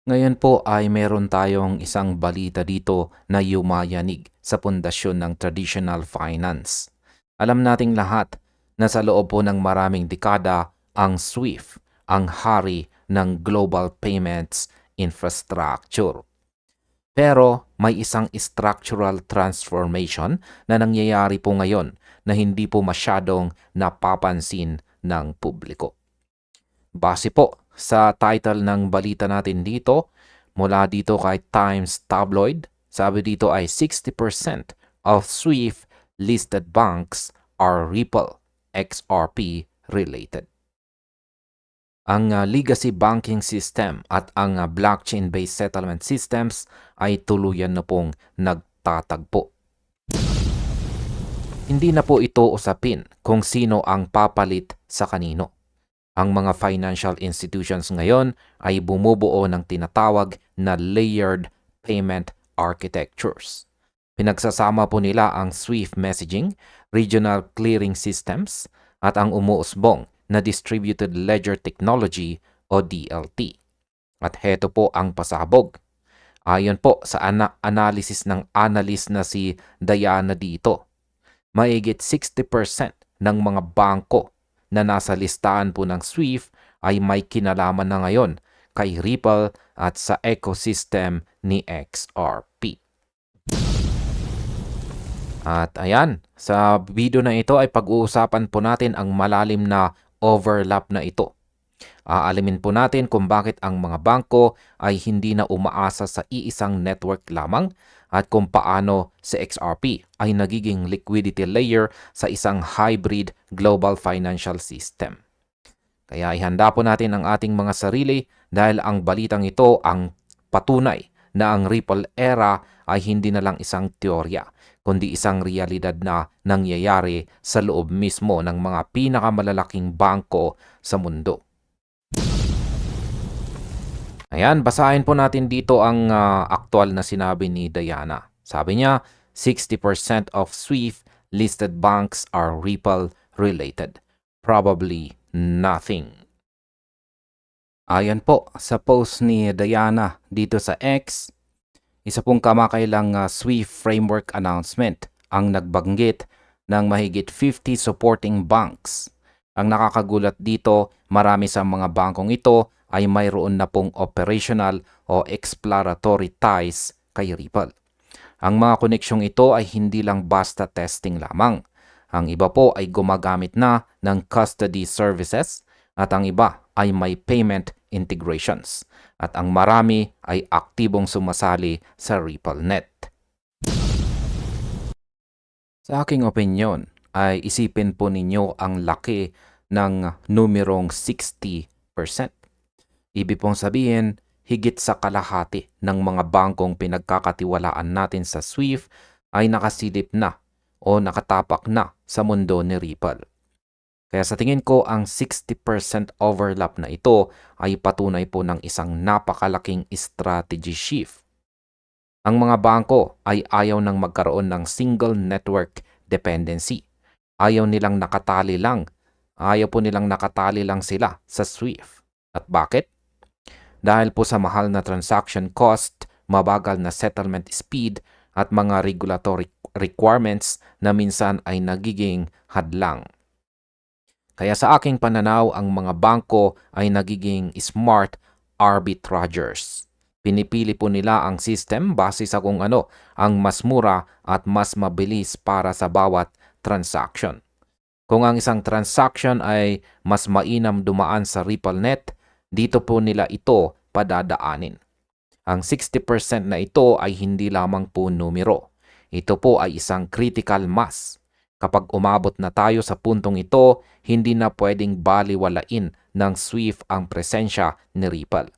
Ngayon po ay meron tayong isang balita dito na yumayanig sa pundasyon ng traditional finance. Alam nating lahat na sa loob po ng maraming dekada, ang SWIFT ang hari ng global payments infrastructure. Pero may isang structural transformation na nangyayari po ngayon na hindi po masyadong napapansin ng publiko. Base po sa title ng balita natin dito, mula dito kay Times Tabloid, sabi dito ay 60% of SWIFT listed banks are Ripple XRP related. Ang legacy banking system at ang blockchain-based settlement systems ay tuluyan na pong nagtatagpo. Hindi na po ito usapin kung sino ang papalit sa kanino. Ang mga financial institutions ngayon ay bumubuo ng tinatawag na layered payment architectures. Pinagsasama po nila ang SWIFT messaging, regional clearing systems, at ang umuusbong na distributed ledger technology o DLT. At heto po ang pasabog. Ayon po sa analysis ng analyst na si Diana dito, mahigit 60% ng mga bangko na nasa listahan po ng SWIFT ay may kinalaman na ngayon kay Ripple at sa ecosystem ni XRP. At ayan, sa video na ito ay pag-uusapan po natin ang malalim na overlap na ito. Aalimin po natin kung bakit ang mga bangko ay hindi na umaasa sa iisang network lamang at kung paano si XRP ay nagiging liquidity layer sa isang hybrid global financial system. Kaya ihanda po natin ang ating mga sarili dahil ang balitang ito ang patunay na ang Ripple era ay hindi na lang isang teorya, kundi isang realidad na nangyayari sa loob mismo ng mga pinakamalalaking bangko sa mundo. Ayan, basahin po natin dito ang aktual na sinabi ni Diana. Sabi niya, 60% of SWIFT listed banks are Ripple related. Probably nothing. Ayan po, sa post ni Diana dito sa X, isa pong kamakailang SWIFT framework announcement ang nagbanggit ng mahigit 50 supporting banks. Ang nakakagulat dito, marami sa mga bangkong ito ay mayroon na pong operational o exploratory ties kay Ripple. Ang mga koneksyong ito ay hindi lang basta testing lamang. Ang iba po ay gumagamit na ng custody services at ang iba ay may payment integrations. At ang marami ay aktibong sumasali sa RippleNet. Sa aking opinyon ay isipin po ninyo ang laki ng numerong 60%. Ibig pong sabihin, higit sa kalahati ng mga bangkong pinagkakatiwalaan natin sa SWIFT ay nakasilip na o nakatapak na sa mundo ni Ripple. Kaya sa tingin ko, ang 60% overlap na ito ay patunay po ng isang napakalaking strategy shift. Ang mga bangko ay ayaw nang magkaroon ng single network dependency. Ayaw po nilang nakatali lang sila sa SWIFT. At bakit? Dahil po sa mahal na transaction cost, mabagal na settlement speed at mga regulatory requirements na minsan ay nagiging hadlang. Kaya sa aking pananaw, ang mga bangko ay nagiging smart arbitragers. Pinipili po nila ang system base sa kung ano ang mas mura at mas mabilis para sa bawat transaction. Kung ang isang transaction ay mas mainam dumaan sa RippleNet, dito po nila ito padadaanin. Ang 60% na ito ay hindi lamang po numero. Ito po ay isang critical mass. Kapag umabot na tayo sa puntong ito, hindi na pwedeng baliwalain ng SWIFT ang presensya ni Ripple.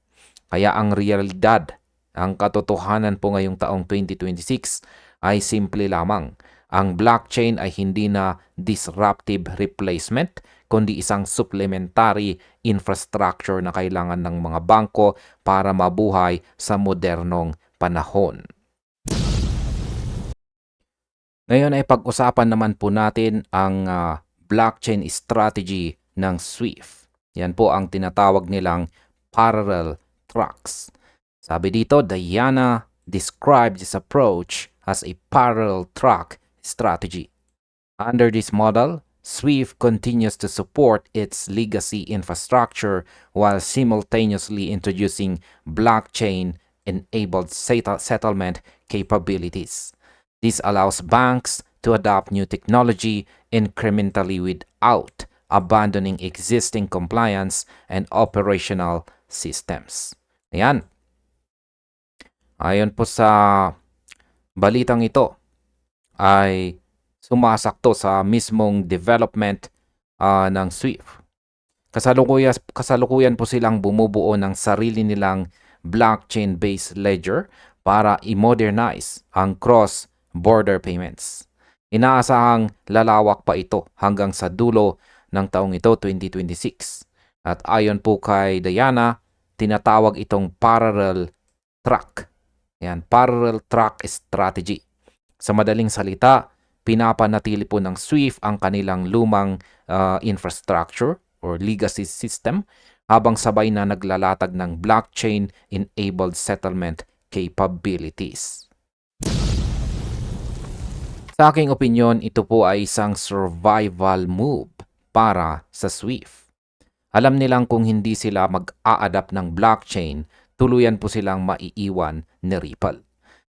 Kaya ang realidad, ang katotohanan po ngayong taong 2026 ay simple lamang. Ang blockchain ay hindi na disruptive replacement, kundi isang supplementary infrastructure na kailangan ng mga bangko para mabuhay sa modernong panahon. Ngayon ay pag-usapan naman po natin ang blockchain strategy ng SWIFT. Yan po ang tinatawag nilang parallel tracks. Sabi dito, Diana described this approach as a parallel track strategy. Under this model, SWIFT continues to support its legacy infrastructure while simultaneously introducing blockchain-enabled settlement capabilities. This allows banks to adopt new technology incrementally without abandoning existing compliance and operational systems. Ayan. Ayon po sa balitang ito ay sumasakto sa mismong development ng SWIFT. Kasalukuyan po silang bumubuo ng sarili nilang blockchain-based ledger para i-modernize ang cross-border payments. Inaasahang lalawak pa ito hanggang sa dulo ng taong ito, 2026. At ayon po kay Diana, tinatawag itong parallel track. Yan, parallel track strategy. Sa madaling salita, pinapanatili po ng SWIFT ang kanilang lumang infrastructure or legacy system habang sabay na naglalatag ng blockchain-enabled settlement capabilities. Sa aking opinyon, ito po ay isang survival move para sa SWIFT. Alam nilang kung hindi sila mag-a-adapt ng blockchain, tuluyan po silang maiiwan ni Ripple.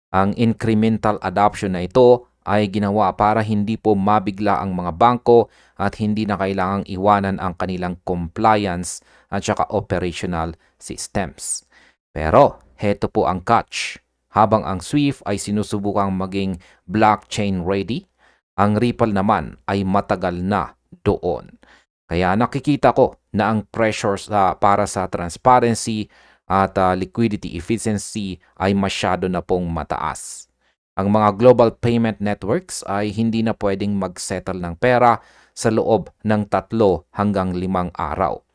Ang incremental adoption na ito ay ginawa para hindi po mabigla ang mga bangko at hindi na kailangang iwanan ang kanilang compliance at saka operational systems. Pero heto po ang catch. Habang ang SWIFT ay sinusubukang maging blockchain ready, ang Ripple naman ay matagal na doon. Kaya nakikita ko na ang pressures para sa transparency at liquidity efficiency ay masyado na pong mataas. Ang mga global payment networks ay hindi na pwedeng mag-settle ng pera sa loob ng 3 hanggang 5 araw.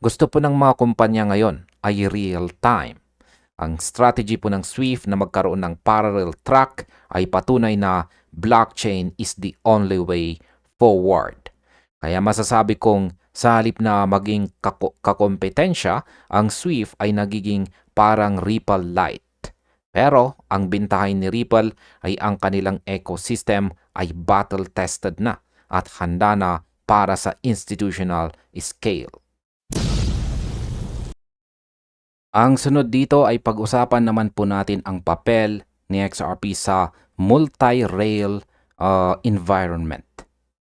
Gusto po ng mga kumpanya ngayon ay real time. Ang strategy po ng SWIFT na magkaroon ng parallel track ay patunay na blockchain is the only way forward. Kaya masasabi kong sa halip na maging kakompetensya, ang SWIFT ay nagiging parang Ripple Lite. Pero ang bintahin ni Ripple ay ang kanilang ecosystem ay battle-tested na at handa na para sa institutional scale. Ang sunod dito ay pag-usapan naman po natin ang papel ni XRP sa multi-rail environment.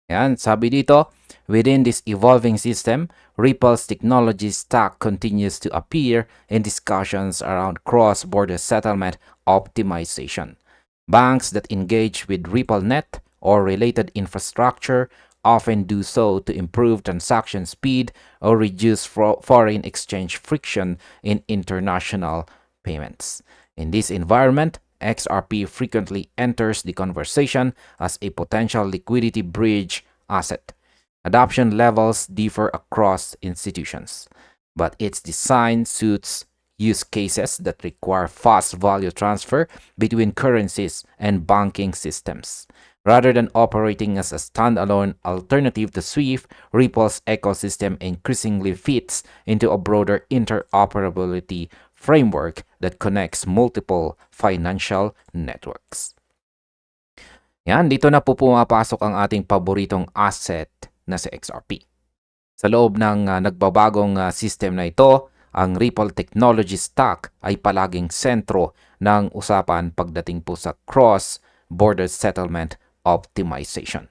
Yan, sabi dito, within this evolving system, Ripple's technology stack continues to appear in discussions around cross-border settlement optimization. Banks that engage with RippleNet or related infrastructure often do so to improve transaction speed or reduce foreign exchange friction in international payments. In this environment, XRP frequently enters the conversation as a potential liquidity bridge asset. Adoption levels differ across institutions, but its design suits use cases that require fast value transfer between currencies and banking systems. Rather than operating as a standalone alternative to SWIFT, Ripple's ecosystem increasingly fits into a broader interoperability framework that connects multiple financial networks. Yan, dito na po pumapasok ang ating paboritong asset na si XRP. Sa loob ng nagbabagong system na ito, ang Ripple technology stack ay palaging sentro ng usapan pagdating po sa cross-border settlement optimization.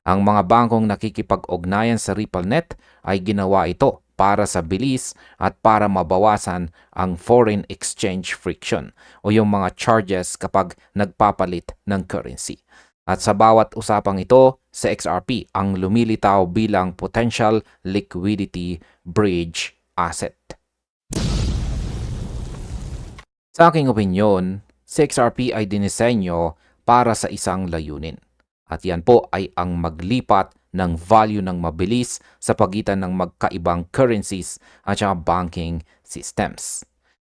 Ang mga bangkong nakikipag-ugnayan sa RippleNet ay ginawa ito para sa bilis at para mabawasan ang foreign exchange friction o yung mga charges kapag nagpapalit ng currency. At sa bawat usapang ito, sa XRP ang lumilitaw bilang potential liquidity bridge asset. Sa aking opinyon, si XRP ay dinisenyo para sa isang layunin. At yan po ay ang maglipat ng value ng mabilis sa pagitan ng magkaibang currencies at saka banking systems.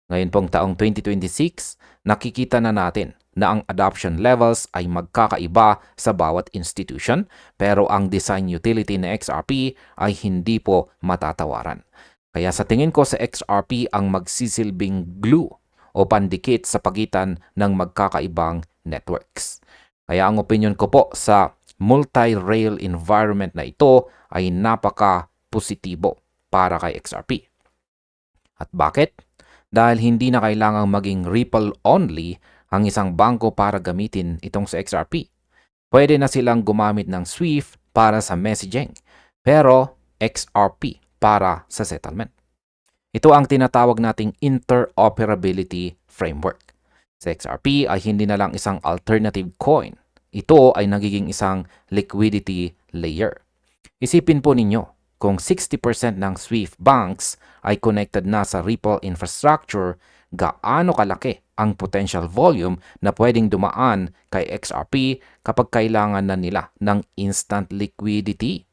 Ngayon pong taong 2026, nakikita na natin na ang adoption levels ay magkakaiba sa bawat institution, pero ang design utility ng XRP ay hindi po matatawaran. Kaya sa tingin ko sa XRP ang magsisilbing glue o pandikit sa pagitan ng magkakaibang networks. Kaya ang opinion ko po sa multi-rail environment na ito ay napaka-positibo para kay XRP. At bakit? Dahil hindi na kailangang maging Ripple-only ang isang bangko para gamitin itong sa XRP. Pwede na silang gumamit ng SWIFT para sa messaging, pero XRP para sa settlement. Ito ang tinatawag nating interoperability framework. Sa XRP ay hindi na lang isang alternative coin. Ito ay nagiging isang liquidity layer. Isipin po ninyo, kung 60% ng SWIFT banks ay connected na sa Ripple infrastructure, gaano kalaki ang potential volume na pwedeng dumaan kay XRP kapag kailangan na nila ng instant liquidity.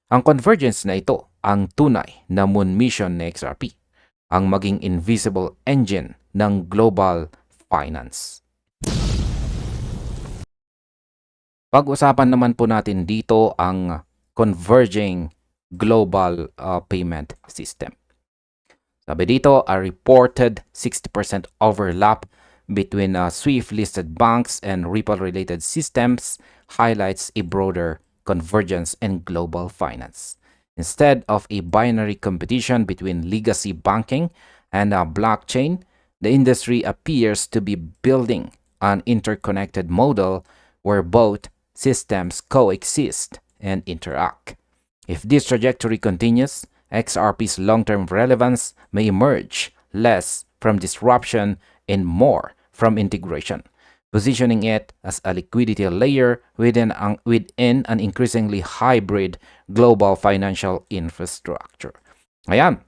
Ang convergence na ito ang tunay na moon mission ng XRP, ang maging invisible engine ng global finance. Pag-usapan naman po natin dito ang converging global payment system. Sabi dito, a reported 60% overlap between SWIFT-listed banks and Ripple-related systems highlights a broader convergence in global finance. Instead of a binary competition between legacy banking and blockchain, the industry appears to be building an interconnected model where both systems coexist and interact. If this trajectory continues, XRP's long-term relevance may emerge less from disruption and more from integration, positioning it as a liquidity layer within an increasingly hybrid global financial infrastructure. Ayan,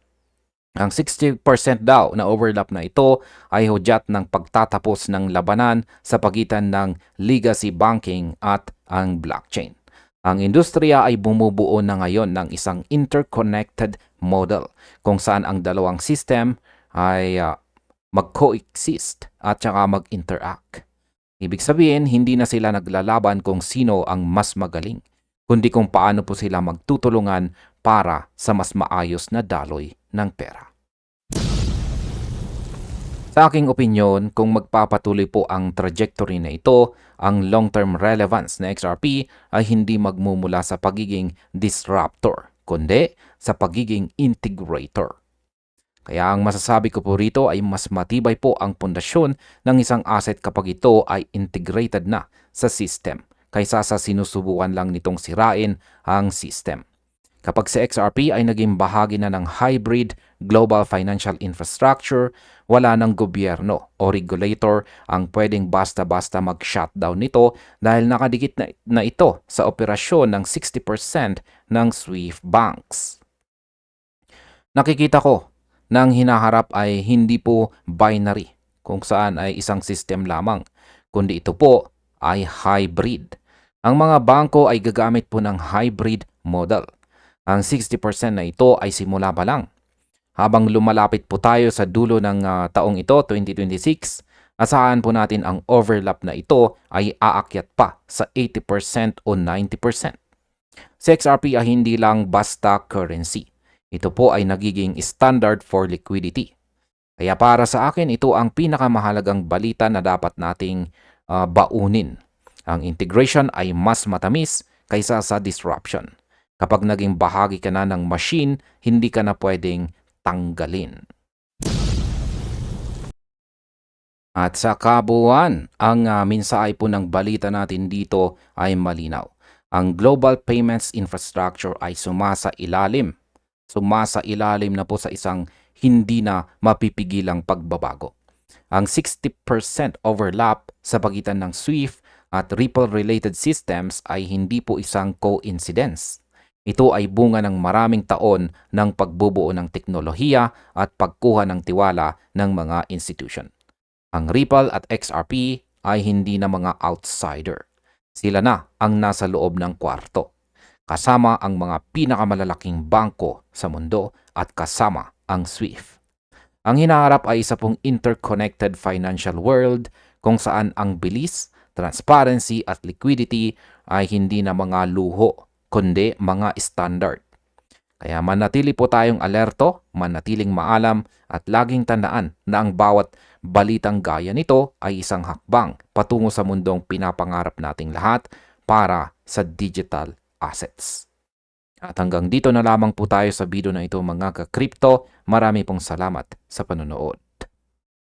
ang 60% daw na overlap na ito ay hudyat ng pagtatapos ng labanan sa pagitan ng legacy banking at ang blockchain. Ang industriya ay bumubuo na ngayon ng isang interconnected model kung saan ang dalawang system ay mag-coexist at saka mag-interact. Ibig sabihin, hindi na sila naglalaban kung sino ang mas magaling, kundi kung paano po sila magtutulungan para sa mas maayos na daloy ng pera. Sa aking opinyon, kung magpapatuloy po ang trajectory na ito, ang long-term relevance na XRP ay hindi magmumula sa pagiging disruptor, kundi sa pagiging integrator. Kaya ang masasabi ko po rito ay mas matibay po ang pundasyon ng isang asset kapag ito ay integrated na sa system kaysa sa sinusubukan lang nitong sirain ang system. Kapag si XRP ay naging bahagi na ng hybrid global financial infrastructure, wala ng gobyerno o regulator ang pwedeng basta-basta mag-shutdown nito dahil nakadikit na ito sa operasyon ng 60% ng SWIFT banks. Nakikita ko na ang hinaharap ay hindi po binary kung saan ay isang system lamang, kundi ito po ay hybrid. Ang mga bangko ay gagamit po ng hybrid model. Ang 60% na ito ay simula pa lang. Habang lumalapit po tayo sa dulo ng taong ito, 2026, asahan po natin ang overlap na ito ay aakyat pa sa 80% o 90%. Si XRP ay hindi lang basta currency. Ito po ay nagiging standard for liquidity. Kaya para sa akin, ito ang pinakamahalagang balita na dapat nating baunin. Ang integration ay mas matamis kaysa sa disruption. Kapag naging bahagi ka na ng machine, hindi ka na pwedeng tanggalin. At sa kabuuan, ang mensahe po ng balita natin dito ay malinaw. Ang global payments infrastructure ay sumasa ilalim na po sa isang hindi na mapipigilang pagbabago. Ang 60% overlap sa pagitan ng SWIFT at Ripple-related systems ay hindi po isang coincidence. Ito ay bunga ng maraming taon ng pagbubuo ng teknolohiya at pagkuha ng tiwala ng mga institution. Ang Ripple at XRP ay hindi na mga outsider. Sila na ang nasa loob ng kwarto, kasama ang mga pinakamalalaking bangko sa mundo at kasama ang SWIFT. Ang hinaharap ay isa pong interconnected financial world kung saan ang bilis, transparency at liquidity ay hindi na mga luho, kundi mga standard. Kaya manatili po tayong alerto, manatiling maalam at laging tandaan na ang bawat balitang gaya nito ay isang hakbang patungo sa mundong pinapangarap nating lahat para sa digital assets. At hanggang dito na lamang po tayo sa video na ito mga ka-crypto. Marami pong salamat sa panonood.